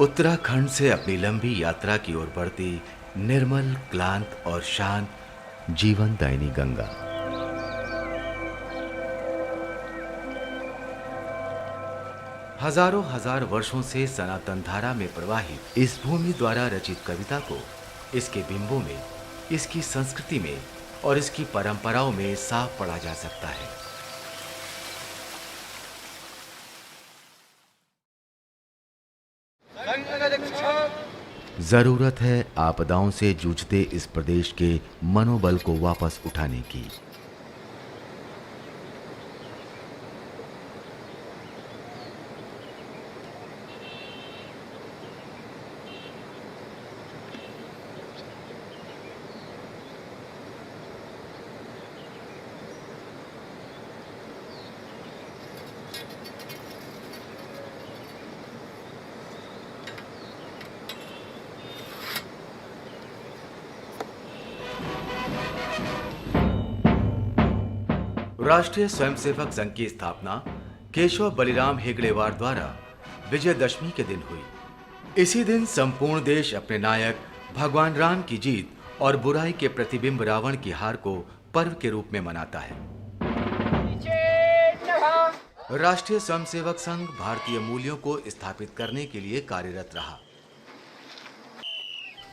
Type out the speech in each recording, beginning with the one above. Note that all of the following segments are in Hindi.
उत्तराखंड से अपनी लंबी यात्रा की ओर बढ़ती निर्मल, क्लांत और शांत जीवनदायिनी गंगा। हजारों हजार वर्षों से सनातन धारा में प्रवाहित इस भूमि द्वारा रचित कविता को इसके बिंबों में, इसकी संस्कृति में और इसकी परंपराओं में साफ पढ़ा जा सकता है। जरूरत है आपदाओं से जूझते इस प्रदेश के मनोबल को वापस उठाने की। राष्ट्रीय स्वयंसेवक संघ की स्थापना केशव बलिराम हेगड़ेवार द्वारा विजयदशमी के दिन हुई। इसी दिन संपूर्ण देश अपने नायक भगवान राम की जीत और बुराई के प्रतिबिंब रावण की हार को पर्व के रूप में मनाता है। राष्ट्रीय स्वयंसेवक संघ भारतीय मूल्यों को स्थापित करने के लिए कार्यरत रहा।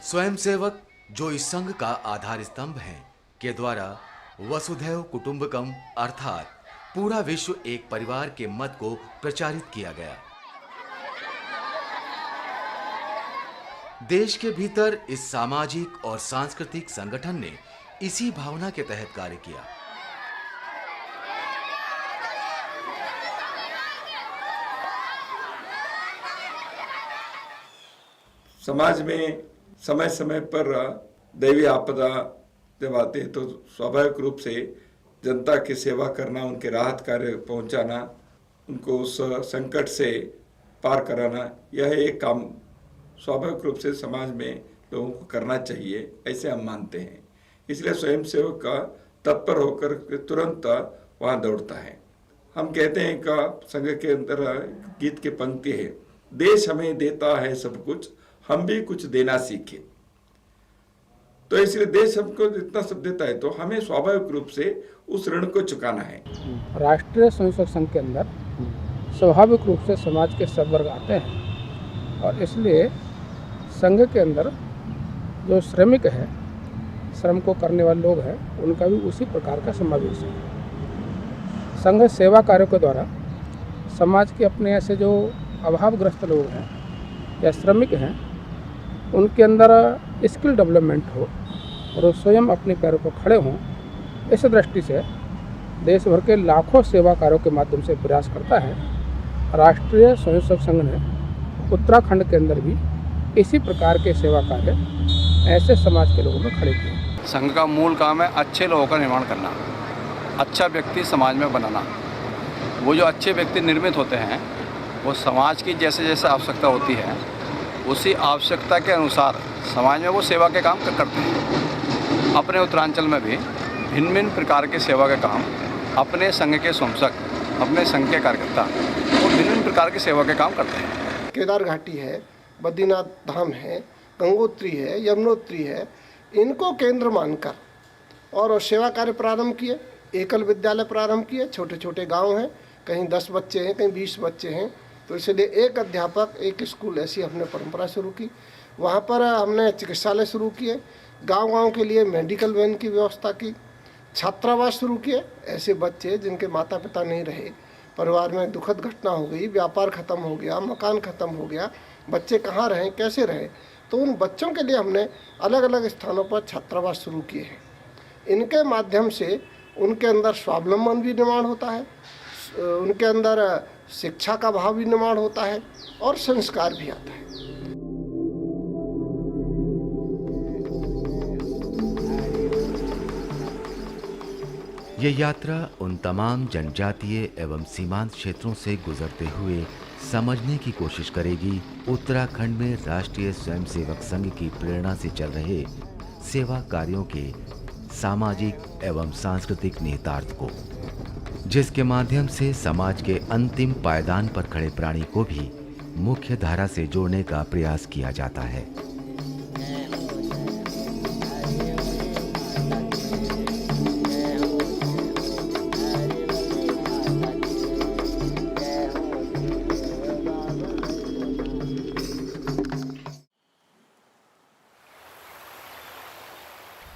स्वयंसेवक, जो इस संघ का आधार स्तंभ हैं, के द्वारा वसुधैव कुटुंबकम अर्थात पूरा विश्व एक परिवार के मत को प्रचारित किया गया। देश के भीतर इस सामाजिक और सांस्कृतिक संगठन ने इसी भावना के तहत कार्य किया। समाज में समय समय पर दैवीय आपदा जब आते हैं तो स्वाभाविक रूप से जनता की सेवा करना, उनके राहत कार्य पहुंचाना, उनको उस संकट से पार कराना, यह एक काम स्वाभाविक रूप से समाज में लोगों को करना चाहिए, ऐसे हम मानते हैं। इसलिए स्वयंसेवक का तत्पर होकर तुरंत वहाँ दौड़ता है। हम कहते हैं का संघ के अंदर गीत की पंक्ति है, देश हमें देता है सब कुछ, हम भी कुछ देना सीखे। तो इसलिए देश हमको इतना सब देता है तो हमें स्वाभाविक रूप से उस ऋण को चुकाना है। राष्ट्रीय स्वयंसेवक संघ के अंदर स्वाभाविक रूप से समाज के सब वर्ग आते हैं और इसलिए संघ के अंदर जो श्रमिक है, श्रम को करने वाले लोग हैं, उनका भी उसी प्रकार का समावेश है। संघ सेवा कार्यों के द्वारा समाज के अपने ऐसे जो अभावग्रस्त लोग हैं या श्रमिक हैं, उनके अंदर स्किल डेवलपमेंट हो और वो स्वयं अपने पैरों पर खड़े हों, इस दृष्टि से देश भर के लाखों सेवा कार्यों के माध्यम से प्रयास करता है। राष्ट्रीय स्वयंसेवक संघ ने उत्तराखंड के अंदर भी इसी प्रकार के सेवा कार्य ऐसे समाज के लोगों में खड़े किए। संघ का मूल काम है अच्छे लोगों का निर्माण करना, अच्छा व्यक्ति समाज में बनाना। वो जो अच्छे व्यक्ति निर्मित होते हैं वो समाज की जैसे जैसे आवश्यकता होती है उसी आवश्यकता के अनुसार समाज में वो सेवा के काम करते हैं। अपने उत्तरांचल में भी भिन्न भिन्न प्रकार के सेवा के काम अपने संघ के स्वयंसेवक, अपने संघ के कार्यकर्ता वो भिन्न भिन्न प्रकार के सेवा के काम करते हैं। केदार घाटी है, बद्रीनाथ धाम है, गंगोत्री है, यमुनोत्री है, इनको केंद्र मानकर और सेवा कार्य प्रारंभ किए। एकल विद्यालय प्रारंभ किए। छोटे छोटे गांव हैं, कहीं 10 बच्चे हैं, कहीं 20 बच्चे हैं, तो इसलिए एक अध्यापक एक स्कूल, ऐसी हमने परंपरा शुरू की। वहाँ पर हमने चिकित्सालय शुरू किए, गांव-गांव के लिए मेडिकल वैन की व्यवस्था की, छात्रावास शुरू किए। ऐसे बच्चे जिनके माता पिता नहीं रहे, परिवार में दुखद घटना हो गई, व्यापार खत्म हो गया, मकान खत्म हो गया, बच्चे कहाँ रहें, कैसे रहें, तो उन बच्चों के लिए हमने अलग अलग स्थानों पर छात्रावास शुरू किए हैं। इनके माध्यम से उनके अंदर स्वावलंबन भी निर्माण होता है, उनके अंदर शिक्षा का भाव भी निर्माण होता है और संस्कार भी आता है। ये यात्रा उन तमाम जनजातीय एवं सीमांत क्षेत्रों से गुजरते हुए समझने की कोशिश करेगी उत्तराखंड में राष्ट्रीय स्वयंसेवक संघ की प्रेरणा से चल रहे सेवा कार्यों के सामाजिक एवं सांस्कृतिक निहितार्थ को, जिसके माध्यम से समाज के अंतिम पायदान पर खड़े प्राणी को भी मुख्य धारा से जोड़ने का प्रयास किया जाता है।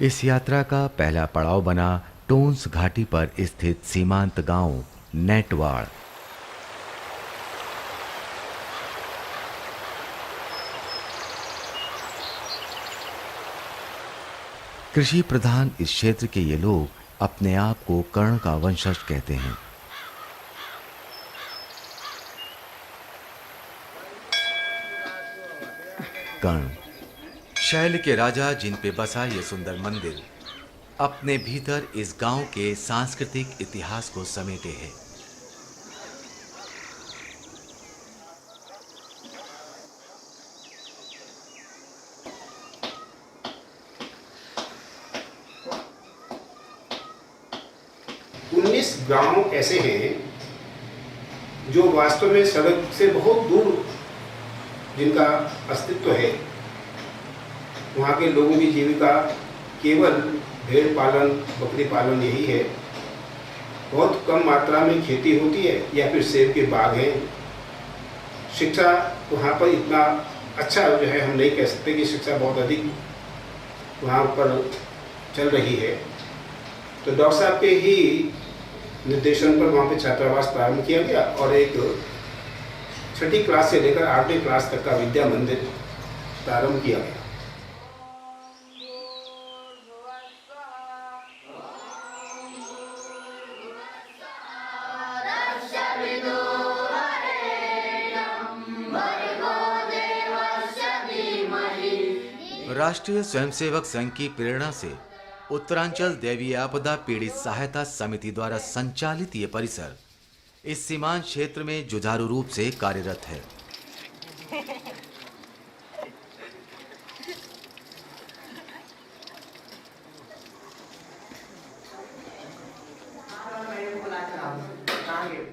इस यात्रा का पहला पड़ाव बना टोंस घाटी पर स्थित सीमांत गांव नेटवाड़। कृषि प्रधान इस क्षेत्र के ये लोग अपने आप को कर्ण का वंशज कहते हैं। कर्ण शैल के राजा जिन पे बसा ये सुंदर मंदिर अपने भीतर इस गांव के सांस्कृतिक इतिहास को समेटे है। गांव ऐसे हैं जो वास्तव में सड़क से बहुत दूर जिनका अस्तित्व है। वहाँ के लोगों की जीविका केवल भेड़ पालन, बकरी पालन यही है। बहुत कम मात्रा में खेती होती है या फिर सेब के बाग हैं। शिक्षा वहाँ पर इतना अच्छा जो है, हम नहीं कह सकते कि शिक्षा बहुत अधिक वहाँ पर चल रही है। तो डॉक्टर साहब के ही निर्देशन पर वहाँ पे छात्रावास प्रारंभ किया गया और एक 6ठी क्लास से लेकर 8वीं क्लास तक का विद्या मंदिर प्रारंभ किया गया। राष्ट्रीय स्वयंसेवक संघ की प्रेरणा से उत्तरांचल दैवीय आपदा पीड़ित सहायता समिति द्वारा संचालित ये परिसर इस सीमांत क्षेत्र में जुझारू रूप से कार्यरत है।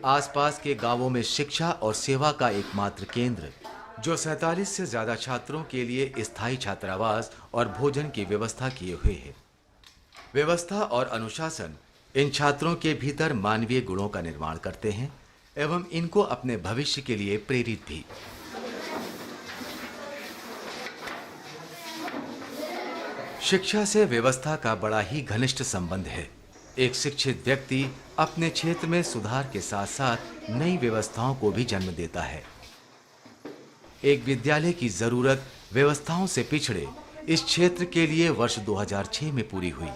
आसपास के गांवों में शिक्षा और सेवा का एकमात्र केंद्र जो 47 से ज्यादा छात्रों के लिए स्थायी छात्रावास और भोजन की व्यवस्था किए हुए है। व्यवस्था और अनुशासन इन छात्रों के भीतर मानवीय गुणों का निर्माण करते हैं एवं इनको अपने भविष्य के लिए प्रेरित भी। शिक्षा से व्यवस्था का बड़ा ही घनिष्ठ संबंध है। एक शिक्षित व्यक्ति अपने क्षेत्र में सुधार के साथ साथ नई व्यवस्थाओं को भी जन्म देता है। एक विद्यालय की जरूरत व्यवस्थाओं से पिछड़े इस क्षेत्र के लिए वर्ष 2006 में पूरी हुई।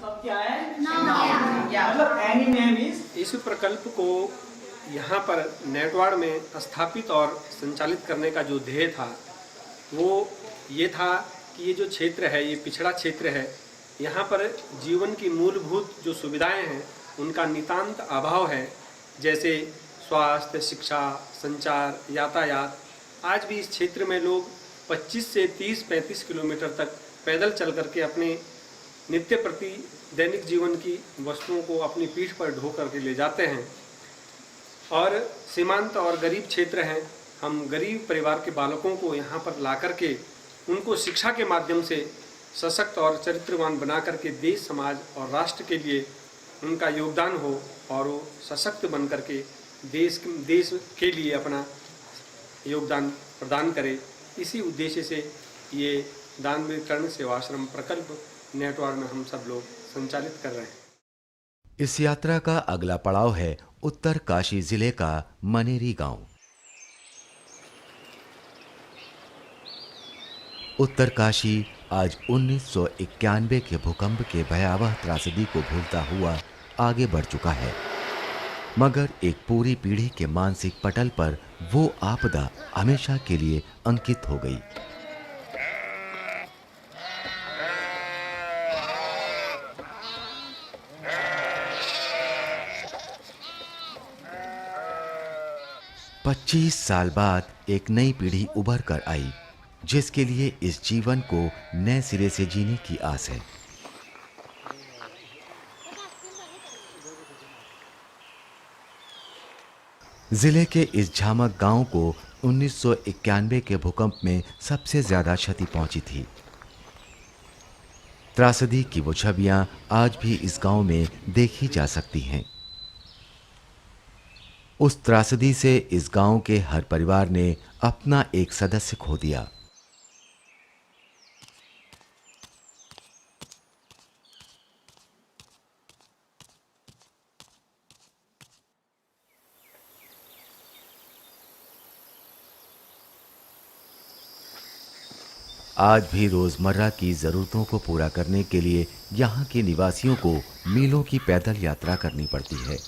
इस प्रकल्प को यहाँ पर नेटवाड़ में स्थापित और संचालित करने का जो ध्येय था वो ये था कि ये जो क्षेत्र है, ये पिछड़ा क्षेत्र है। यहाँ पर जीवन की मूलभूत जो सुविधाएं हैं उनका नितांत अभाव है, जैसे स्वास्थ्य, शिक्षा, संचार, यातायात। आज भी इस क्षेत्र में लोग 25 से 30-35 किलोमीटर तक पैदल चल करके अपने नित्य प्रति दैनिक जीवन की वस्तुओं को अपनी पीठ पर ढो करके ले जाते हैं। और सीमांत और गरीब क्षेत्र हैं। हम गरीब परिवार के बालकों को यहाँ पर ला करके उनको शिक्षा के माध्यम से सशक्त और चरित्रवान बना करके देश, समाज और राष्ट्र के लिए उनका योगदान हो और वो सशक्त बन करके देश के लिए अपना योगदान प्रदान करे। इसी उद्देश्य से ये दानवीर कर्ण सेवाश्रम प्रकल्प नेटवाड़ में हम सब लोग संचालित कर रहे हैं। इस यात्रा का अगला पड़ाव है उत्तर काशी जिले का मनेरी गांव। उत्तर काशी आज 1991 के भूकंप के भयावह त्रासदी को भूलता हुआ आगे बढ़ चुका है, मगर एक पूरी पीढ़ी के मानसिक पटल पर वो आपदा हमेशा के लिए अंकित हो गई। पच्चीस साल बाद एक नई पीढ़ी उभर कर आई, जिसके लिए इस जीवन को नए सिरे से जीने की आस है। जिले के इस झामक गांव को 1991 के भूकंप में सबसे ज्यादा क्षति पहुंची थी। त्रासदी की वो छवियां आज भी इस गांव में देखी जा सकती हैं। उस त्रासदी से इस गांव के हर परिवार ने अपना एक सदस्य खो दिया। आज भी रोजमर्रा की जरूरतों को पूरा करने के लिए यहाँ के निवासियों को मीलों की पैदल यात्रा करनी पड़ती है।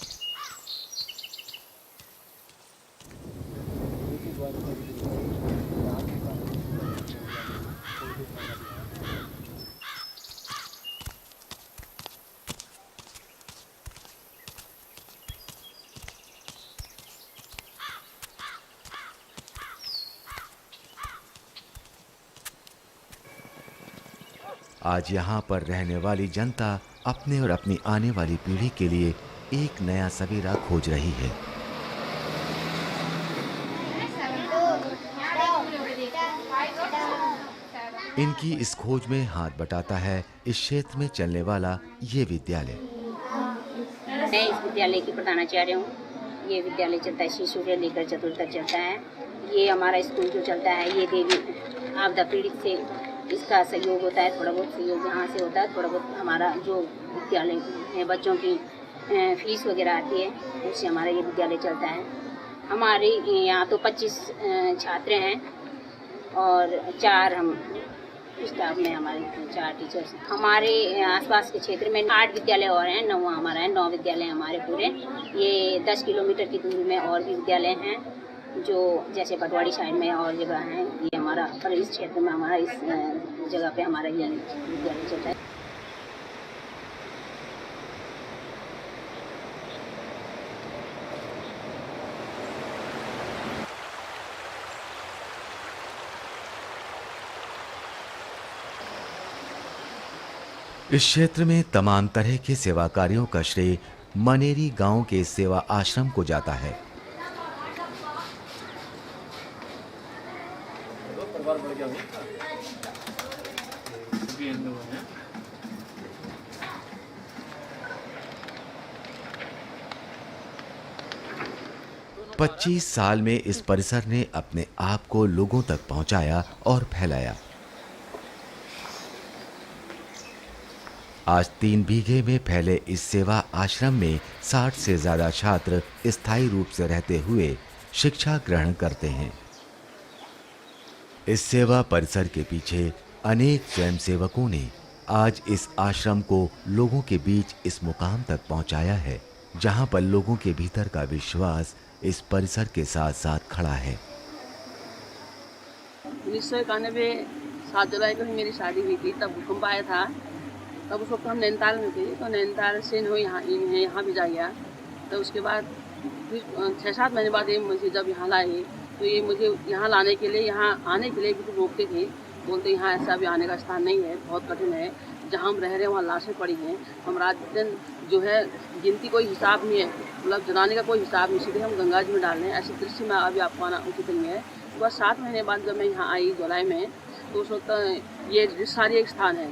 आज यहाँ पर रहने वाली जनता अपने और अपनी आने वाली पीढ़ी के लिए एक नया सवेरा खोज रही है। इनकी इस खोज में हाथ बटाता है इस क्षेत्र में चलने वाला ये विद्यालय। मैं इस विद्यालय की प्रधानाचार्य हूँ। ये विद्यालय चलता है शिशु से लेकर चतुर्थ तक चलता है। ये हमारा स्कूल जो चलता है ये देवी आपदा पीड़ित से इसका सहयोग होता है। थोड़ा बहुत सहयोग यहाँ से होता है। थोड़ा बहुत हमारा जो विद्यालय में बच्चों की फीस वगैरह आती है उससे हमारा ये विद्यालय चलता है। हमारे यहाँ तो 25 छात्र हैं और 4 हम स्टाफ में हमारे 4 टीचर्स। हमारे आसपास के क्षेत्र में 8 विद्यालय और हैं। 9वां हमारा है। 9 विद्यालय हमारे पूरे। ये 10 किलोमीटर की दूरी में और भी विद्यालय हैं जो जैसे पटवाड़ी साइड में और जगह हैं। ये हमारा और इस क्षेत्र में हमारा इस जगह पे हमारा ये विद्यालय चलता है। इस क्षेत्र में तमाम तरह के सेवा कार्यों का श्रेय मनेरी गांव के सेवा आश्रम को जाता है। पच्चीस साल में इस परिसर ने अपने आप को लोगों तक पहुंचाया और फैलाया। आज 3 बीघे में फैले इस सेवा आश्रम में 60 से ज्यादा छात्र स्थायी रूप से रहते हुए शिक्षा ग्रहण करते हैं। इस सेवा परिसर के पीछे अनेक स्वयंसेवकों ने आज इस आश्रम को लोगों के बीच इस मुकाम तक पहुंचाया है जहां पर लोगों के भीतर का विश्वास इस परिसर के साथ साथ खड़ा है। 1991 7 जुलाई को ही मेरी शादी हुई थी। तब भूकंप आया था। तब उस वक्त हम नैनीताल में थे तो नैनीताल से यहाँ भी जा गया। तो उसके बाद फिर 6-7 महीने बाद ये मुझे जब यहाँ लाए तो ये मुझे यहाँ लाने के लिए यहाँ आने के लिए भी रोकते थे। बोलते यहाँ ऐसा भी आने का स्थान नहीं है, बहुत कठिन है। जहाँ हम रह रहे हैं वहाँ लाशें पड़ी हैं। हम रात दिन जो है गिनती कोई हिसाब नहीं है, मतलब जलाने का कोई हिसाब नहीं, सीधे हम गंगा जी में डाल रहे हैं। ऐसे दृश्य में अभी आपको आना उचित नहीं है। तो बस 7 महीने बाद जब मैं यहाँ आई जुलाई में तो उस वक्त ये सारी एक स्थान है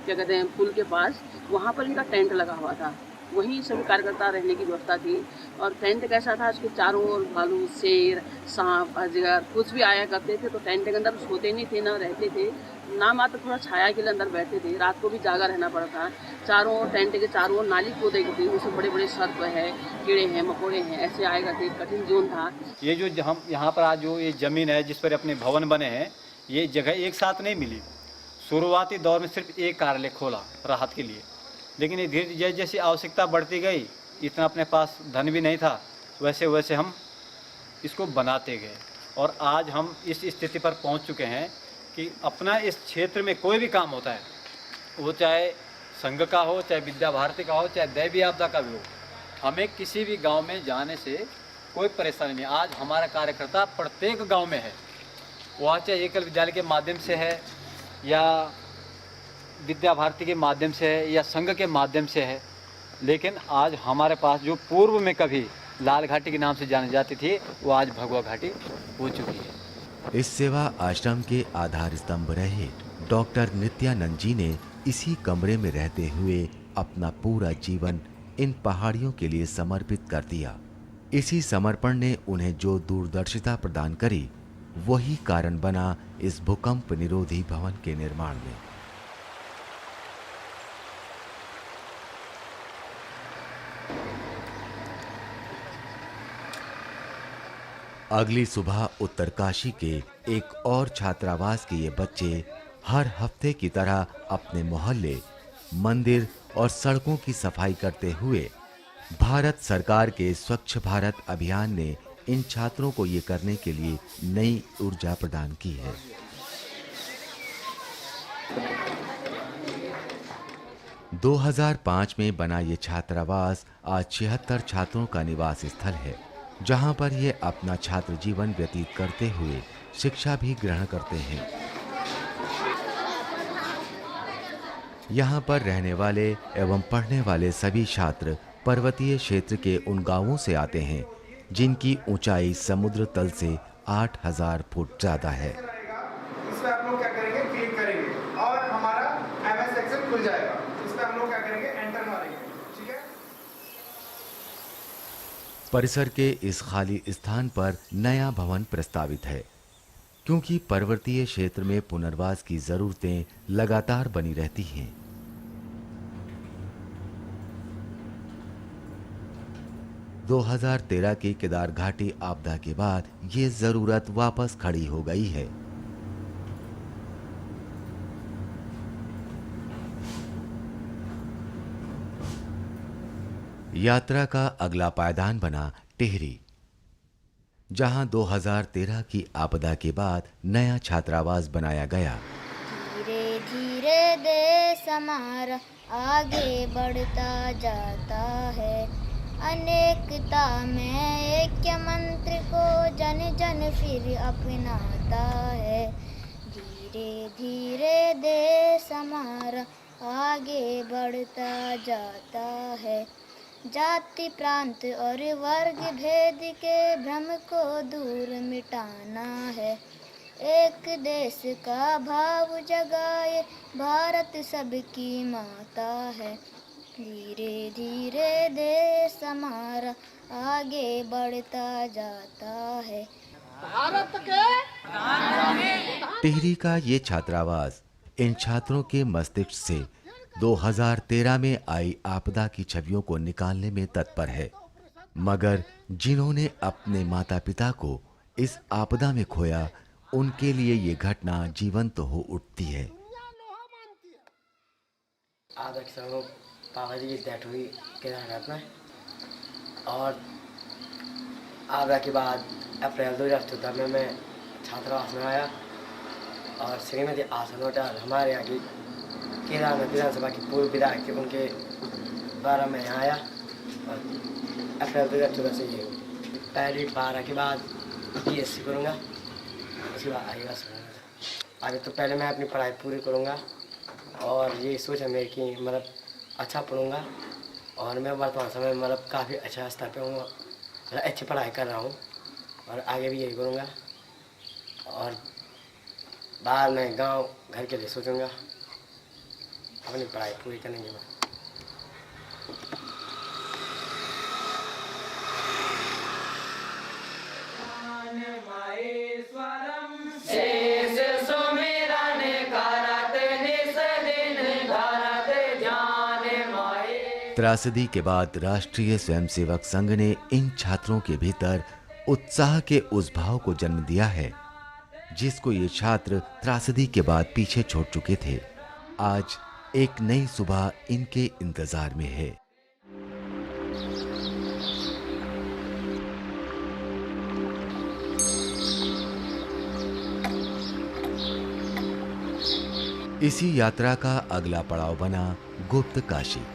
क्या कहते हैं पुल के पास, वहाँ पर इनका टेंट लगा हुआ था। वहीं सभी कार्यकर्ता रहने की व्यवस्था थी। और टेंट कैसा था, उसके चारों ओर भालू, शेर, सांप, अजगर कुछ भी आया करते थे। तो टेंट के अंदर सोते नहीं थे, ना रहते थे, ना मात्र थोड़ा छाया के लिए अंदर बैठते थे। रात को भी जागा रहना पड़ा था। चारों ओर टेंट के चारों ओर नाली खोदे गई थी, उसमें बड़े बड़े सर्प है, कीड़े हैं, मकोड़े हैं, ऐसे आएगा थे। कठिन जोन था। ये जो हम यहाँ पर आज जो ये ज़मीन है जिस पर अपने भवन बने हैं, ये जगह एक साथ नहीं मिली। शुरुआती दौर में सिर्फ एक कार्यालय खोला राहत के लिए, लेकिन ये धीरे जैसी आवश्यकता बढ़ती गई, इतना अपने पास धन भी नहीं था, वैसे वैसे हम इसको बनाते गए। और आज हम इस स्थिति पर पहुंच चुके हैं कि अपना इस क्षेत्र में कोई भी काम होता है, वो चाहे संघ का हो, चाहे विद्या भारती का हो, चाहे दैवी आपदा का भी हो, हमें किसी भी गांव में जाने से कोई परेशानी नहीं। आज हमारा कार्यकर्ता प्रत्येक गांव में है, वहाँ चाहे एकल विद्यालय के माध्यम से है या विद्या भारती के माध्यम से है या संघ के माध्यम से है। लेकिन आज हमारे पास जो पूर्व में कभी लाल घाटी के नाम से जानी जाती थी, वो आज भगवा घाटी हो चुकी है। इस सेवा आश्रम के आधार स्तंभ रहे डॉक्टर नित्यानंद जी ने इसी कमरे में रहते हुए अपना पूरा जीवन इन पहाड़ियों के लिए समर्पित कर दिया। इसी समर्पण ने उन्हें जो दूरदर्शिता प्रदान करी, वही कारण बना इस भूकंप निरोधी भवन के निर्माण में। अगली सुबह उत्तरकाशी के एक और छात्रावास के ये बच्चे हर हफ्ते की तरह अपने मोहल्ले, मंदिर और सड़कों की सफाई करते हुए भारत सरकार के स्वच्छ भारत अभियान ने इन छात्रों को ये करने के लिए नई ऊर्जा प्रदान की है। – 2005 में बना ये छात्रावास आज 76 छात्रों का निवास स्थल है, जहां पर ये अपना छात्र जीवन व्यतीत करते हुए शिक्षा भी ग्रहण करते हैं। यहाँ पर रहने वाले एवं पढ़ने वाले सभी छात्र पर्वतीय क्षेत्र के उन गांवों से आते हैं जिनकी ऊंचाई समुद्र तल से 8000 फुट ज्यादा है। इसमें आप लोग क्या करेंगे, क्लिक करेंगे और हमारा एमएस एक्सेल खुल जाएगा। इसमें हम लोग क्या करेंगे, एंटर मारेंगे। ठीक है। परिसर के इस खाली स्थान पर नया भवन प्रस्तावित है, क्योंकि पर्वतीय क्षेत्र में पुनर्वास की जरूरतें लगातार बनी रहती हैं। 2013 की केदार घाटी आपदा के बाद ये जरूरत वापस खड़ी हो गई है। यात्रा का अगला पायदान बना टिहरी, जहां 2013 की आपदा के बाद नया छात्रावास बनाया गया। धीरे धीरे देश हमारा आगे बढ़ता जाता है, अनेकता में ऐक्य मंत्र को जन जन फिर अपनाता है। धीरे धीरे देश हमारा आगे बढ़ता जाता है, जाति प्रांत और वर्ग भेद के भ्रम को दूर मिटाना है। एक देश का भाव जगाए भारत सबकी माता है। धीरे धीरे देश हमारा आगे बढ़ता जाता है। भारत के टिहरी का ये छात्रावास इन छात्रों के मस्तिष्क से 2013 में आई आपदा की छवियों को निकालने में तत्पर है, मगर जिन्होंने अपने माता पिता को इस आपदा में खोया, उनके लिए ये घटना जीवंत हो उठती है। आपदा के समय पापा जी की डेथ हुई केदारनाथ में, और आपदा के बाद अप्रैल 2014 में मैं छात्रावास में आया और श्रीमती आसन होटल हमारे यहाँ की केदारनाथ विधानसभा की पूर्व विधायक थे, उनके द्वारा मैं यहाँ आया और अप्रैल 2014 से ये पहली 12 के बाद BSc करूँगा, उसके बाद आगे बस आगे। तो पहले मैं अपनी पढ़ाई पूरी करूँगा और ये सोच है मेरी कि मतलब अच्छा पढ़ूँगा, और मैं वर्तमान समय में मतलब काफ़ी अच्छा स्तर पे हूँ, मतलब अच्छी पढ़ाई कर रहा हूँ और आगे भी यही करूँगा। और बाद में गांव घर के लिए सोचूंगा अपनी पढ़ाई पूरी करने के बाद। त्रासदी के बाद राष्ट्रीय स्वयंसेवक संघ ने इन छात्रों के भीतर उत्साह के उस भाव को जन्म दिया है जिसको ये छात्र त्रासदी के बाद पीछे छोड़ चुके थे। आज एक नई सुबह इनके इंतजार में है। इसी यात्रा का अगला पड़ाव बना गुप्त काशी।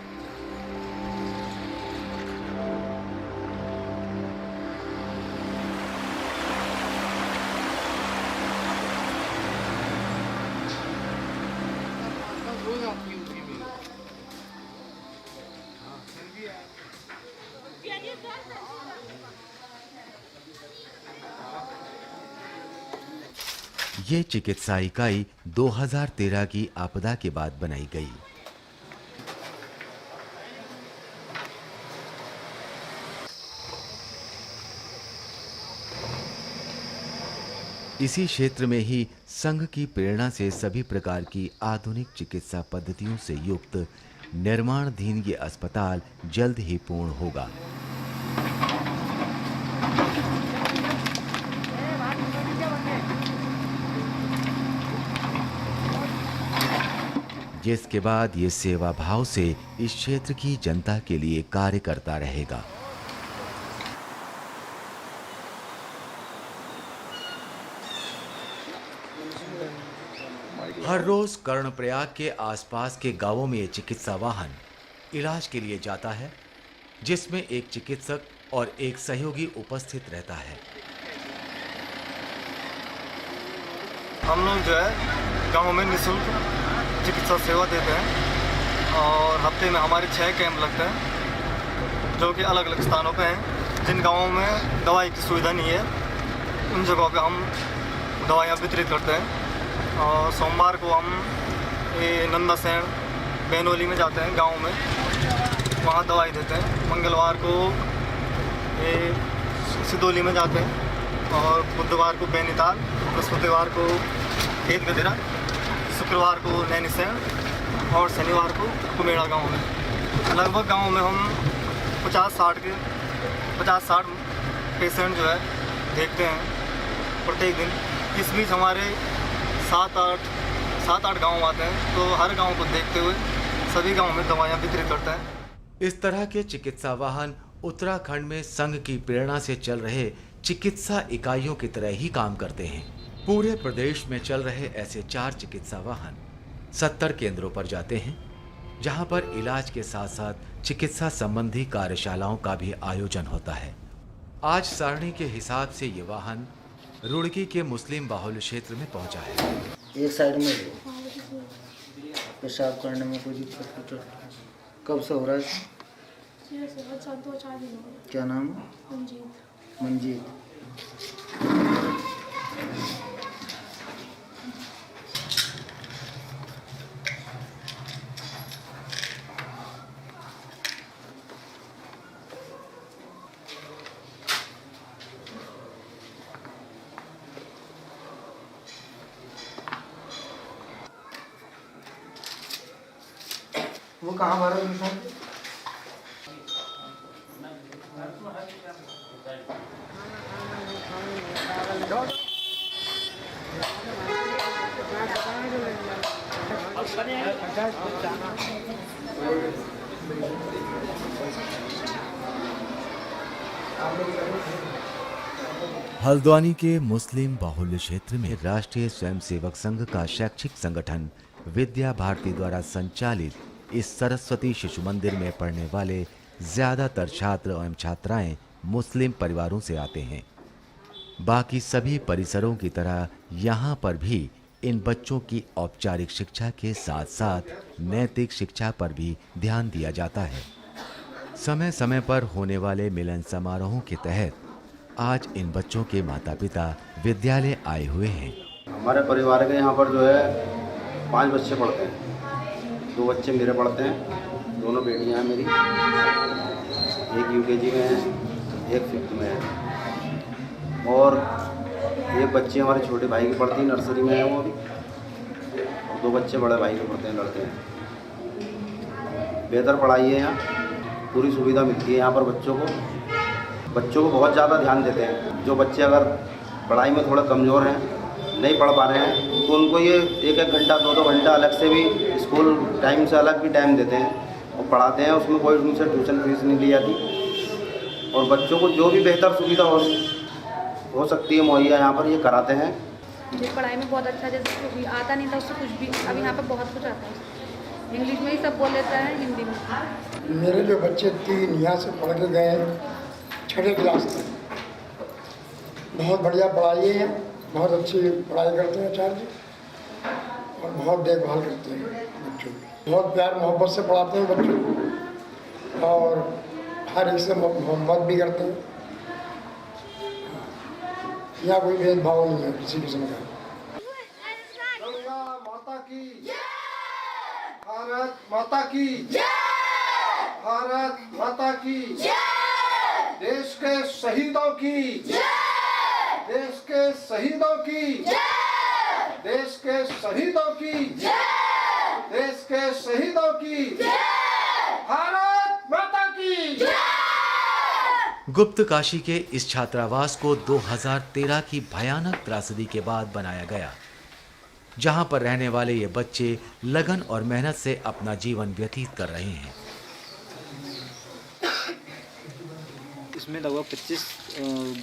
ये चिकित्सा इकाई 2013 की आपदा के बाद बनाई गई। इसी क्षेत्र में ही संघ की प्रेरणा से सभी प्रकार की आधुनिक चिकित्सा पद्धतियों से युक्त निर्माणाधीन ये अस्पताल जल्द ही पूर्ण होगा। जिसके बाद ये सेवा भाव से इस क्षेत्र की जनता के लिए कार्य करता रहेगा। हर रोज कर्णप्रयाग के आसपास के गांवों में ये चिकित्सा वाहन इलाज के लिए जाता है, जिसमें एक चिकित्सक और एक सहयोगी उपस्थित रहता है। हम लोग जो है गांव में निःशुल्क चिकित्सा सेवा देते हैं और हफ्ते में हमारे 6 कैंप लगते हैं, जो कि अलग अलग स्थानों पे हैं। जिन गांवों में दवाई की सुविधा नहीं है उन जगहों पे हम दवाइयाँ वितरित करते हैं। और सोमवार को हम नंदासेन बेनोली में जाते हैं गांव में, वहाँ दवाई देते हैं। मंगलवार को सिदोली में जाते हैं और बुधवार को बैनीताल, बृहस्पतिवार को खेत गदेरा, शुक्रवार को नैनीसैण और शनिवार को कुमेड़ा गांव में। लगभग गांव में हम 50-60 पेशेंट जो है देखते हैं प्रत्येक दिन। इस बीच हमारे 7-8 गांव आते हैं, तो हर गांव को देखते हुए सभी गांव में दवाइयाँ वितरित करते हैं। इस तरह के चिकित्सा वाहन उत्तराखंड में संघ की प्रेरणा से चल रहे चिकित्सा इकाइयों की तरह ही काम करते हैं। पूरे प्रदेश में चल रहे ऐसे 4 चिकित्सा वाहन 70 केंद्रों पर जाते हैं, जहां पर इलाज के साथ साथ चिकित्सा संबंधी कार्यशालाओं का भी आयोजन होता है। आज सारणी के हिसाब से ये वाहन रुड़की के मुस्लिम बाहुल्य क्षेत्र में पहुंचा है। एक साइड में पेशाब करने में कोई दिक्कत? कब से हो रहा है? क्या नाम है? मंजीत। वो कहाँ मारा निशान? हल्द्वानी के मुस्लिम बाहुल्य क्षेत्र में राष्ट्रीय स्वयंसेवक संघ का शैक्षिक संगठन विद्या भारती द्वारा संचालित इस सरस्वती शिशु मंदिर में पढ़ने वाले ज्यादातर छात्र एवं छात्राएं मुस्लिम परिवारों से आते हैं। बाकी सभी परिसरों की तरह यहाँ पर भी इन बच्चों की औपचारिक शिक्षा के साथ साथ नैतिक शिक्षा पर भी ध्यान दिया जाता है। समय समय पर होने वाले मिलन समारोहों के तहत आज इन बच्चों के माता पिता विद्यालय आए हुए हैं। हमारे परिवार के यहाँ पर जो है 5 बच्चे पढ़ते हैं। 2 बच्चे मेरे पढ़ते हैं, दोनों बेटियाँ हैं मेरी, एक यूकेजी में है, एक 5th में है, और एक बच्चे हमारे छोटे भाई की पढ़ती है, नर्सरी में है वो अभी, और 2 बच्चे बड़े भाई के पढ़ते हैं, लड़ते हैं। बेहतर पढ़ाई है यहाँ, पूरी सुविधा मिलती है यहाँ पर बच्चों को बहुत ज़्यादा ध्यान देते हैं। जो बच्चे अगर पढ़ाई में थोड़ा कमज़ोर हैं, नहीं पढ़ पा रहे हैं, तो उनको ये 1-1 घंटा 2-2 घंटा अलग से भी स्कूल टाइम से अलग भी टाइम देते हैं और पढ़ाते हैं। उसमें कोई उनसे ट्यूशन फीस नहीं ली जाती और बच्चों को जो भी बेहतर सुविधा हो सकती है मुहैया यहाँ पर ये कराते हैं। मुझे पढ़ाई में बहुत अच्छा, जैसे कुछ आता नहीं था उससे कुछ भी, अब यहाँ पर बहुत कुछ आता है। इंग्लिश में ही सब बोल लेता है, हिंदी में। मेरे जो बच्चे 3 यहाँ से पढ़ के गए 6ठी क्लास तक, बहुत बढ़िया पढ़ाई है, बहुत अच्छी पढ़ाई करते हैं आचार्य जी और बहुत देखभाल करते हैं बच्चों की। बहुत प्यार मोहब्बत से पढ़ाते हैं बच्चों को और हर एक से मोहब्बत भी करते हैं। यहाँ कोई भेदभाव नहीं है किसी किस्म का। माता की भारत माता की भारत माता की देश के शहीदों की देश के शहीदों की देश के शहीदों की देश के शहीदों की भारत माता की। गुप्त काशी के इस छात्रावास को 2013 की भयानक त्रासदी के बाद बनाया गया, जहां पर रहने वाले ये बच्चे लगन और मेहनत से अपना जीवन व्यतीत कर रहे हैं। इसमें लगभग 25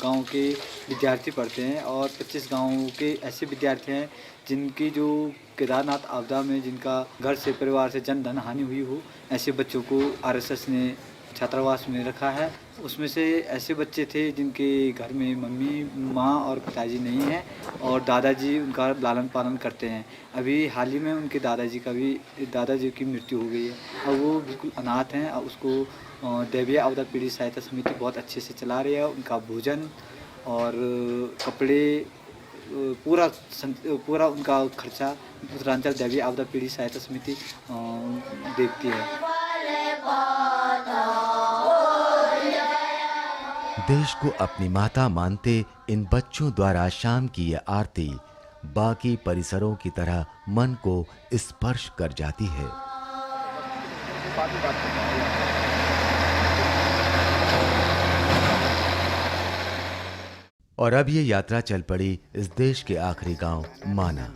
गांव के विद्यार्थी पढ़ते हैं और 25 गांव के ऐसे विद्यार्थी हैं जिनकी जो केदारनाथ आपदा में जिनका घर से परिवार से जन धन हानि हुई हो, ऐसे बच्चों को आरएसएस ने छात्रावास में रखा है। उसमें से ऐसे बच्चे थे जिनके घर में मम्मी माँ और पिताजी नहीं हैं और दादाजी उनका लालन पालन करते हैं। अभी हाल ही में उनके दादाजी की मृत्यु हो गई है। अब वो बिल्कुल अनाथ हैं। अब उसको दैवीय आपदा पीड़ित सहायता समिति बहुत अच्छे से चला रही है। उनका भोजन और कपड़े पूरा उनका खर्चा उत्तरांचल दैवीय आपदा पीड़ित सहायता समिति देखती है। देश को अपनी माता मानते इन बच्चों द्वारा शाम की यह आरती बाकी परिसरों की तरह मन को स्पर्श कर जाती है। और अब ये यात्रा चल पड़ी इस देश के आखिरी गांव माना।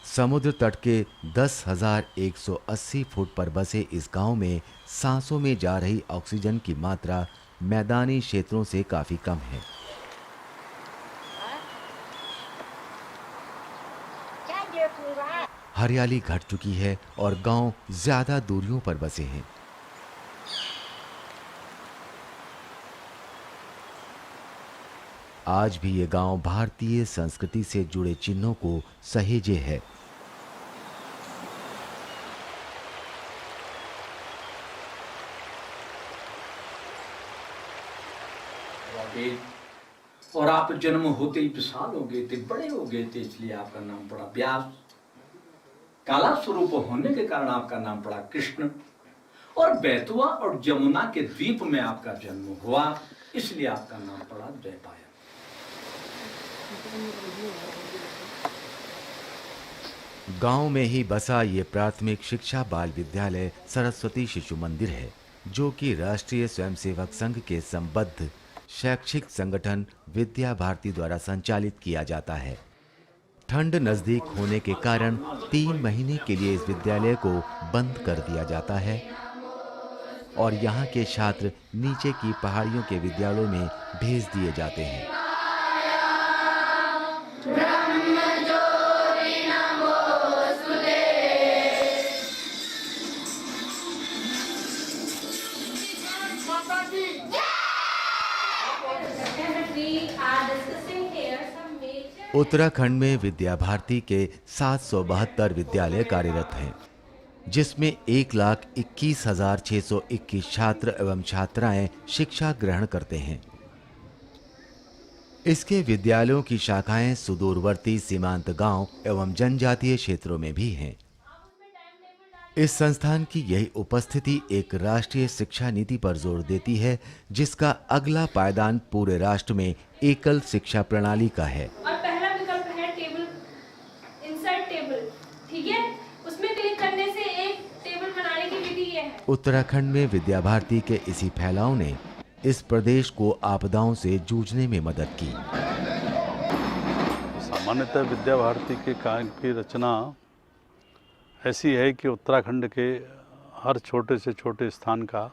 समुद्र तट के 10,180 फुट पर बसे इस गांव में सांसों में जा रही ऑक्सीजन की मात्रा मैदानी क्षेत्रों से काफी कम है। हरियाली घट चुकी है और गांव ज्यादा दूरियों पर बसे हैं। आज भी ये गांव भारतीय संस्कृति से जुड़े चिन्हों को सहेजे है। और आप जन्म होते ही विशाल हो गए थे, बड़े हो गए थे, इसलिए आपका नाम पड़ा व्यास। काला स्वरूप होने के कारण आपका नाम पड़ा कृष्ण। और बैतुआ और जमुना के द्वीप में आपका जन्म हुआ, इसलिए आपका नाम पड़ा द्वैपायन। गांव में ही बसा ये प्राथमिक शिक्षा बाल विद्यालय सरस्वती शिशु मंदिर है, जो कि राष्ट्रीय स्वयंसेवक संघ के संबद्ध शैक्षिक संगठन विद्या भारती द्वारा संचालित किया जाता है। ठंड नजदीक होने के कारण 3 महीने के लिए इस विद्यालय को बंद कर दिया जाता है और यहाँ के छात्र नीचे की पहाड़ियों के विद्यालयों में भेज दिए जाते हैं। उत्तराखंड में विद्या भारती के 772 विद्यालय कार्यरत हैं, जिसमें 1,21,621 छात्र एवं छात्राएं शिक्षा ग्रहण करते हैं। इसके विद्यालयों की शाखाएं सुदूरवर्ती सीमांत गांव एवं जनजातीय क्षेत्रों में भी हैं। इस संस्थान की यही उपस्थिति एक राष्ट्रीय शिक्षा नीति पर जोर देती है, जिसका अगला पायदान पूरे राष्ट्र में एकल शिक्षा प्रणाली का है। और पहला विकल्प है टेबल, इंसर्ट टेबल, ठीक है? उसमें क्लिक करने से एक टेबल बनाने की विधि है। उत्तराखंड में विद्या भारती के इसी फैलाव ने इस प्रदेश को आपदाओं से जूझने में मदद की। सामान्यतः विद्या भारती के कार्य की रचना ऐसी है कि उत्तराखंड के हर छोटे से छोटे स्थान का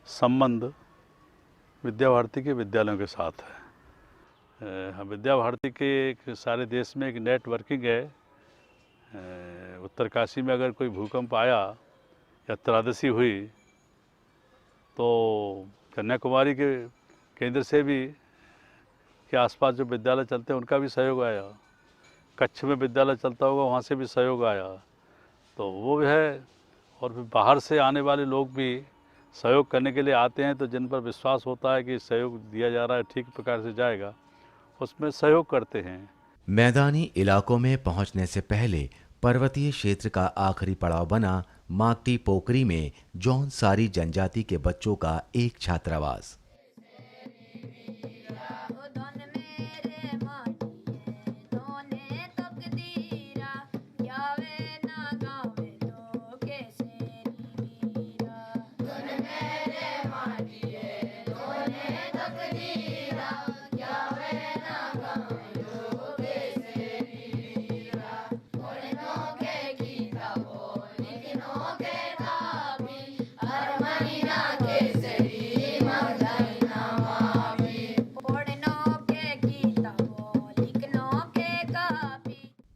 संबंध विद्या भारती के विद्यालयों के साथ है। विद्या भारती के एक सारे देश में एक नेटवर्किंग है। उत्तरकाशी में अगर कोई भूकंप आया या त्रासदी हुई तो कन्याकुमारी के केंद्र से भी के आसपास जो विद्यालय चलते हैं उनका भी सहयोग आया। कच्छ में विद्यालय चलता होगा वहाँ से भी सहयोग आया। तो वो है, और फिर बाहर से आने वाले लोग भी सहयोग करने के लिए आते हैं, तो जिन पर विश्वास होता है कि सहयोग दिया जा रहा है ठीक प्रकार से जाएगा, उसमें सहयोग करते हैं। मैदानी इलाकों में पहुंचने से पहले पर्वतीय क्षेत्र का आखिरी पड़ाव बना माकटी पोखरी में जौनसारी जनजाति के बच्चों का एक छात्रावास।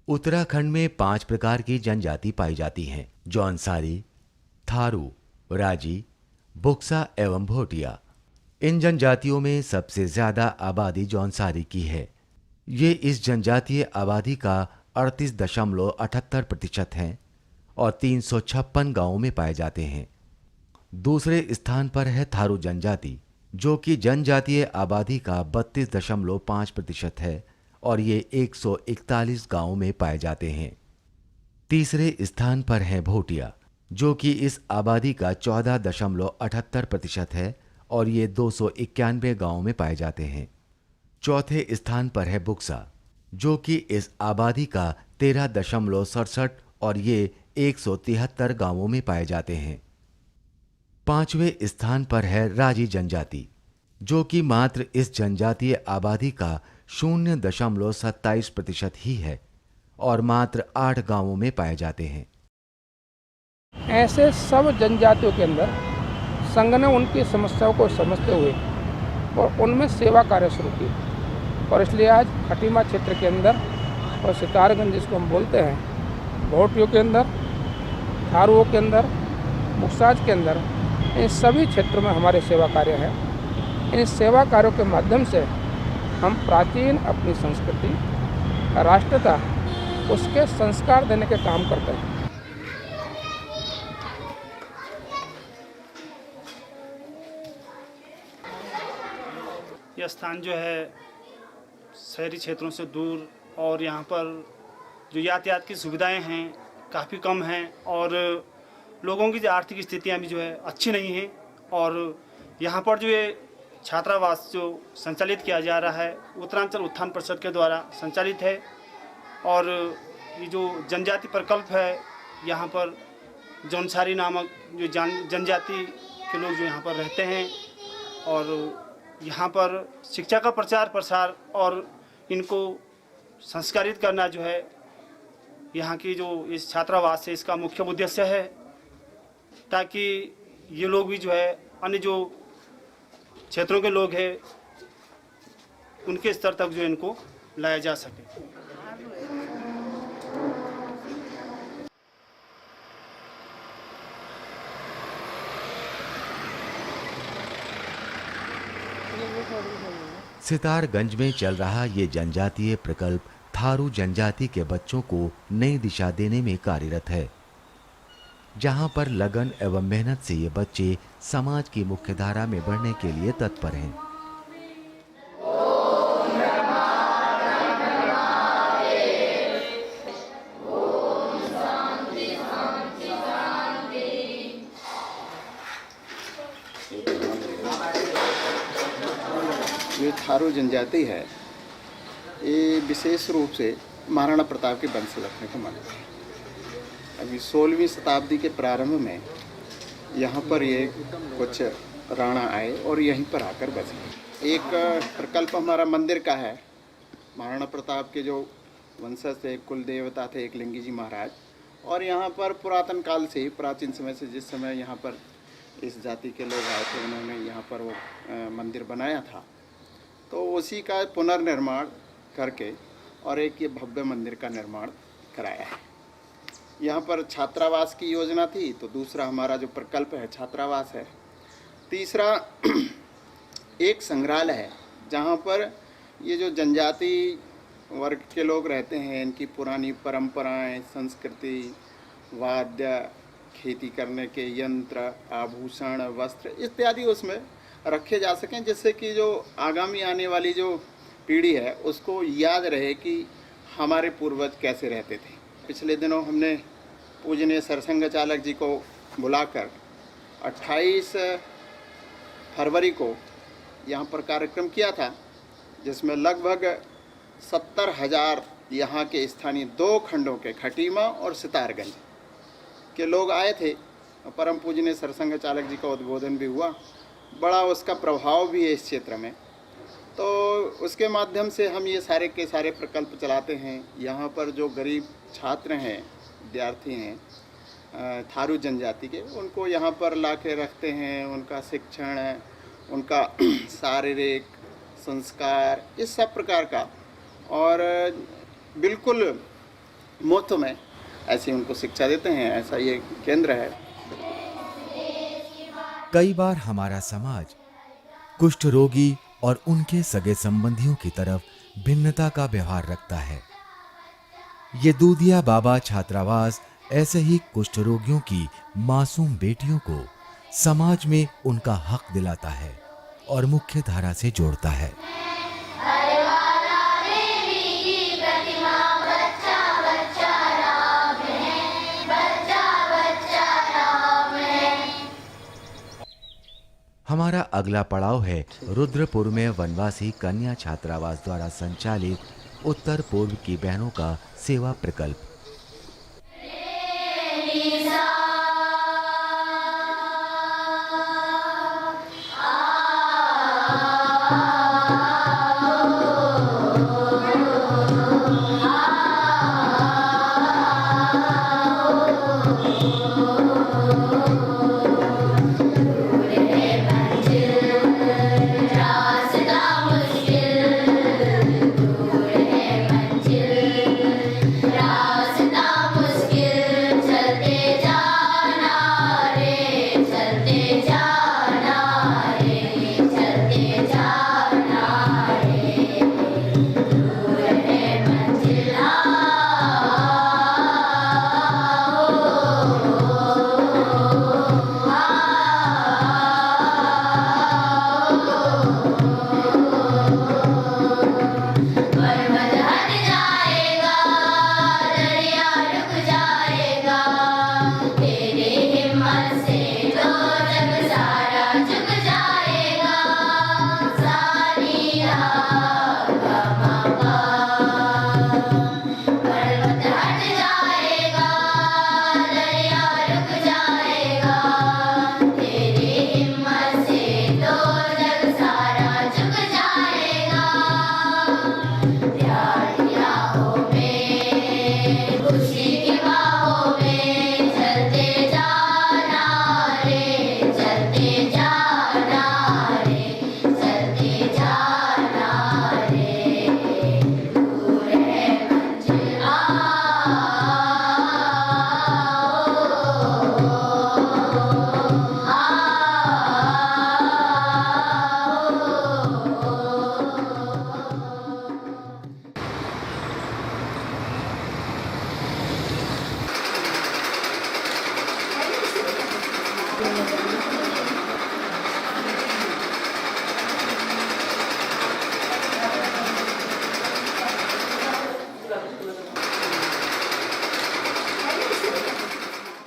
उत्तराखंड में 5 प्रकार की जनजाति पाई जाती हैं: जौनसारी, थारू, राजी, बुक्सा एवं भोटिया। इन जनजातियों में सबसे ज्यादा आबादी जौनसारी की है। ये इस जनजातीय आबादी का 38.78% है और 356 गांवों में पाए जाते हैं। दूसरे स्थान पर है थारू जनजाति, जो कि जनजातीय आबादी का 32.5% है और ये 141 गांवों में पाए जाते हैं। तीसरे स्थान पर है भोटिया, जो कि इस आबादी का 14.78% है और ये 291 गांवों में पाए जाते हैं। चौथे स्थान पर है बुक्सा, जो कि इस आबादी का 13.67 और ये 173 गांवों में पाए जाते हैं। पांचवें स्थान पर है राजी जनजाति, जो कि मात्र इस जनजातीय आबादी का 0.27% ही है और मात्र 8 गांवों में पाए जाते हैं। ऐसे सब जनजातियों के अंदर संघ ने उनकी समस्याओं को समझते हुए और उनमें सेवा कार्य शुरू की, और इसलिए आज खटीमा क्षेत्र के अंदर और सितारगंज जिसको हम बोलते हैं, भोटियों के अंदर, थारुओं के अंदर, मुक्साज के अंदर, इन सभी क्षेत्रों में हमारे सेवा कार्य हैं। इन सेवा कार्यों के माध्यम से हम प्राचीन अपनी संस्कृति, राष्ट्रता, उसके संस्कार देने के काम करते हैं। यह स्थान जो है शहरी क्षेत्रों से दूर, और यहाँ पर जो यातायात की सुविधाएं हैं काफ़ी कम हैं, और लोगों की जो आर्थिक स्थितियाँ भी जो है अच्छी नहीं हैं। और यहाँ पर जो ये छात्रावास जो संचालित किया जा रहा है उत्तरांचल उत्थान परिषद के द्वारा संचालित है, और ये जो जनजाति प्रकल्प है, यहाँ पर जौनसारी नामक जो जनजाति के लोग जो यहाँ पर रहते हैं, और यहाँ पर शिक्षा का प्रचार प्रसार और इनको संस्कारित करना जो है यहाँ की जो इस छात्रावास है इसका मुख्य उद्देश्य है, ताकि ये लोग भी जो है अन्य जो क्षेत्रों के लोग हैं उनके स्तर तक जो इनको लाया जा सके। सितारगंज में चल रहा ये जनजातीय प्रकल्प थारू जनजाति के बच्चों को नई दिशा देने में कार्यरत है, जहां पर लगन एवं मेहनत से ये बच्चे समाज की मुख्यधारा में बढ़ने के लिए तत्पर हैं। जो थारू जनजाति है ये विशेष रूप से महाराणा प्रताप के वंश रखने को मानते हैं। अभी 16वीं शताब्दी के प्रारंभ में यहाँ पर ये कुछ राणा आए और यहीं पर आकर बसे। एक प्रकल्प हमारा मंदिर का है। महाराणा प्रताप के जो वंशज थे, कुल देवता थे एक लिंगी जी महाराज, और यहाँ पर पुरातन काल से, प्राचीन समय से, जिस समय यहाँ पर इस जाति के लोग आए थे, उन्होंने यहाँ पर वो मंदिर बनाया था। तो उसी का पुनर्निर्माण करके और एक ये भव्य मंदिर का निर्माण कराया है। यहाँ पर छात्रावास की योजना थी, तो दूसरा हमारा जो प्रकल्प है छात्रावास है। तीसरा एक संग्रहालय है, जहाँ पर ये जो जनजाति वर्ग के लोग रहते हैं, इनकी पुरानी परंपराएं, संस्कृति, वाद्य, खेती करने के यंत्र, आभूषण, वस्त्र इत्यादि उसमें रखे जा सकें, जिससे कि जो आगामी आने वाली जो पीढ़ी है उसको याद रहे कि हमारे पूर्वज कैसे रहते थे। पिछले दिनों हमने पूजनीय सरसंघ चालक जी को बुलाकर 28 फरवरी को यहाँ पर कार्यक्रम किया था, जिसमें लगभग 70,000 यहाँ के स्थानीय 2 खंडों के खटीमा और सितारगंज के लोग आए थे। परम पूजनीय सरसंघ चालक जी का उद्बोधन भी हुआ, बड़ा उसका प्रभाव भी है इस क्षेत्र में। तो उसके माध्यम से हम ये सारे के सारे प्रकल्प चलाते हैं। यहाँ पर जो गरीब छात्र हैं, विद्यार्थी हैं थारू जनजाति के, उनको यहाँ पर ला के रखते हैं, उनका शिक्षण, उनका शारीरिक संस्कार, इस सब प्रकार का, और बिल्कुल मुफ्त में ऐसी उनको शिक्षा देते हैं। ऐसा ये केंद्र है। कई बार हमारा समाज कुष्ठ रोगी और उनके सगे संबंधियों की तरफ भिन्नता का व्यवहार रखता है। ये दूधिया बाबा छात्रावास ऐसे ही कुष्ठ रोगियों की मासूम बेटियों को समाज में उनका हक दिलाता है और मुख्य धारा से जोड़ता है। हमारा अगला पड़ाव है रुद्रपुर में वनवासी कन्या छात्रावास द्वारा संचालित उत्तर पूर्व की बहनों का सेवा प्रकल्प।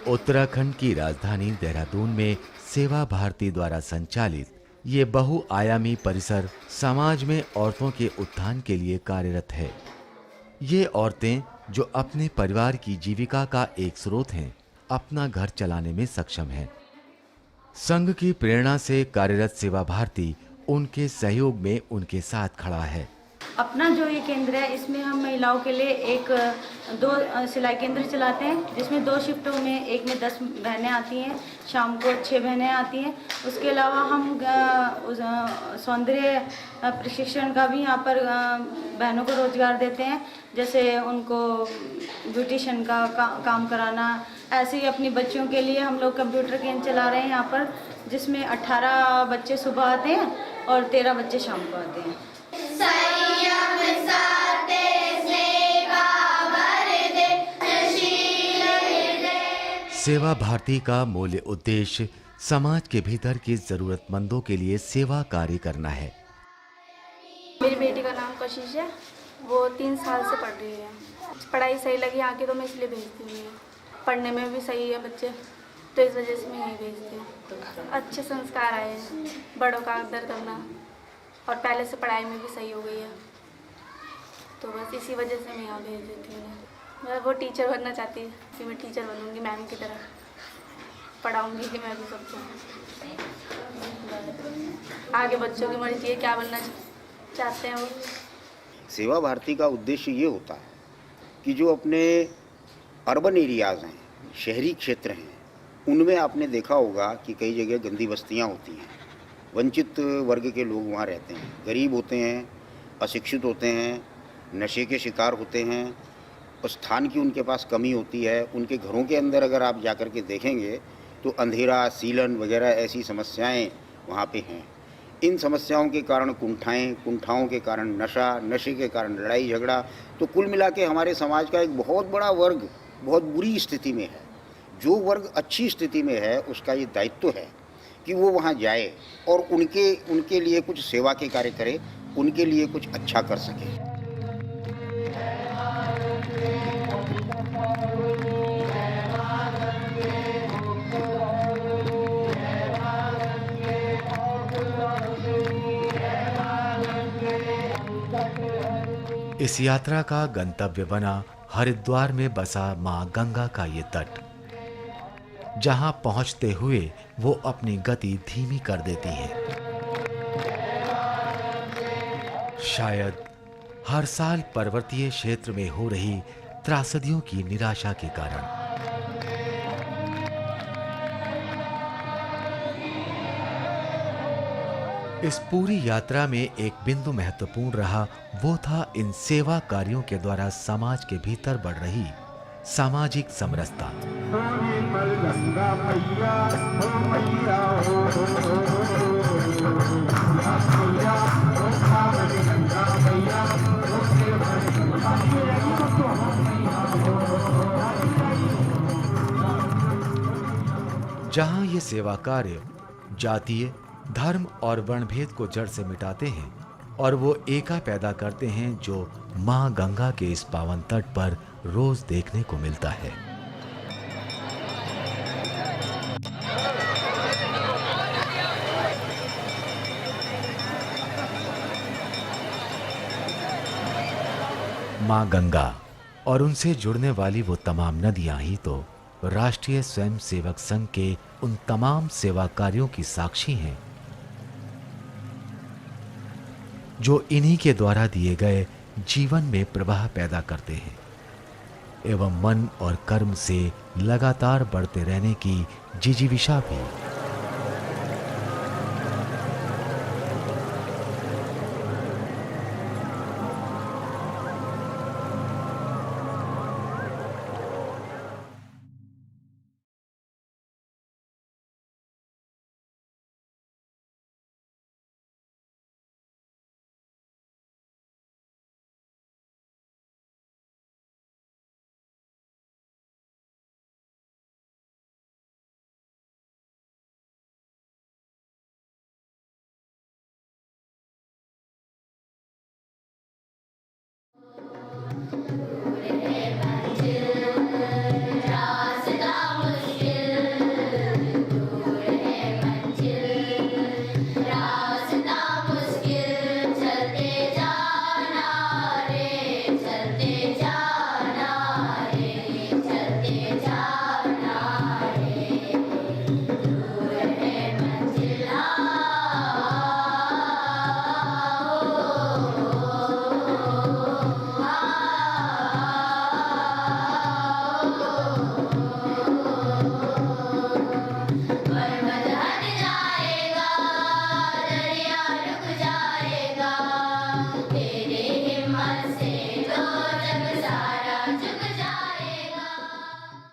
उत्तराखंड की राजधानी देहरादून में सेवा भारती द्वारा संचालित ये बहुआयामी परिसर समाज में औरतों के उत्थान के लिए कार्यरत है। ये औरतें जो अपने परिवार की जीविका का एक स्रोत हैं, अपना घर चलाने में सक्षम हैं। संघ की प्रेरणा से कार्यरत सेवा भारती उनके सहयोग में उनके साथ खड़ा है। अपना जो ये केंद्र है इसमें हम महिलाओं के लिए दो सिलाई केंद्र चलाते हैं, जिसमें 2 शिफ्टों में, एक में 10 बहनें आती हैं, शाम को 6 बहनें आती हैं। उसके अलावा हम सौंदर्य प्रशिक्षण का भी यहाँ पर बहनों को रोजगार देते हैं, जैसे उनको ब्यूटिशियन का काम कराना। ऐसे ही अपनी बच्चियों के लिए हम लोग कंप्यूटर केंद्र चला रहे हैं यहाँ पर, जिसमें 18 बच्चे सुबह आते हैं और 13 बच्चे शाम को आते हैं। सेवा भारती का मूल उद्देश्य समाज के भीतर की जरूरतमंदों के लिए सेवा कार्य करना है। मेरी बेटी का नाम कशिश है, वो 3 साल से पढ़ रही है। पढ़ाई सही लगी आके तो मैं इसलिए भेजती हूँ। पढ़ने में भी सही है बच्चे, तो इस वजह से मैं यहीं भेजती हूँ। अच्छे संस्कार आए हैं, बड़ों का आदर करना, और पहले से पढ़ाई में भी सही हो गई है, तो बस इसी वजह से मैं यहाँ भेज देती हूँ। मैं वो टीचर बनना चाहती है कि मैं टीचर बनूँगी, मैम की तरह पढ़ाऊँगी कि मैं भी सबको। आगे बच्चों की मर्जी है क्या बनना चाहते हैं वो। सेवा भारती का उद्देश्य ये होता है कि जो अपने अर्बन एरियाज़ हैं, शहरी क्षेत्र हैं, उनमें आपने देखा होगा कि कई जगह गंदी बस्तियाँ होती हैं, वंचित वर्ग के लोग वहाँ रहते हैं, गरीब होते हैं, अशिक्षित होते हैं, नशे के शिकार होते हैं, और स्थान की उनके पास कमी होती है। उनके घरों के अंदर अगर आप जाकर के देखेंगे तो अंधेरा, सीलन वगैरह ऐसी समस्याएं वहाँ पे हैं। इन समस्याओं के कारण कुंठाओं के कारण नशा, नशे के कारण लड़ाई झगड़ा, तो कुल मिला के हमारे समाज का एक बहुत बड़ा वर्ग बहुत बुरी स्थिति में है। जो वर्ग अच्छी स्थिति में है उसका ये दायित्व है कि वो वहाँ जाए और उनके लिए कुछ सेवा के कार्य करे, उनके लिए कुछ अच्छा कर सके। इस यात्रा का गंतव्य बना हरिद्वार में बसा मां गंगा का ये तट, जहां पहुंचते हुए वो अपनी गति धीमी कर देती हैं। शायद हर साल पर्वतीय क्षेत्र में हो रही त्रासदियों की निराशा के कारण। इस पूरी यात्रा में एक बिंदु महत्वपूर्ण रहा, वो था इन सेवा कार्यों के द्वारा समाज के भीतर बढ़ रही सामाजिक समरसता। जहां ये सेवा कार्य जातीय, धर्म और वर्णभेद को जड़ से मिटाते हैं और वो एका पैदा करते हैं जो मां गंगा के इस पावन तट पर रोज देखने को मिलता है। मां गंगा और उनसे जुड़ने वाली वो तमाम नदियां ही तो राष्ट्रीय स्वयंसेवक संघ के उन तमाम सेवा कार्यों की साक्षी हैं जो इन्हीं के द्वारा दिए गए जीवन में प्रवाह पैदा करते हैं एवं मन और कर्म से लगातार बढ़ते रहने की जिजीविषा भी।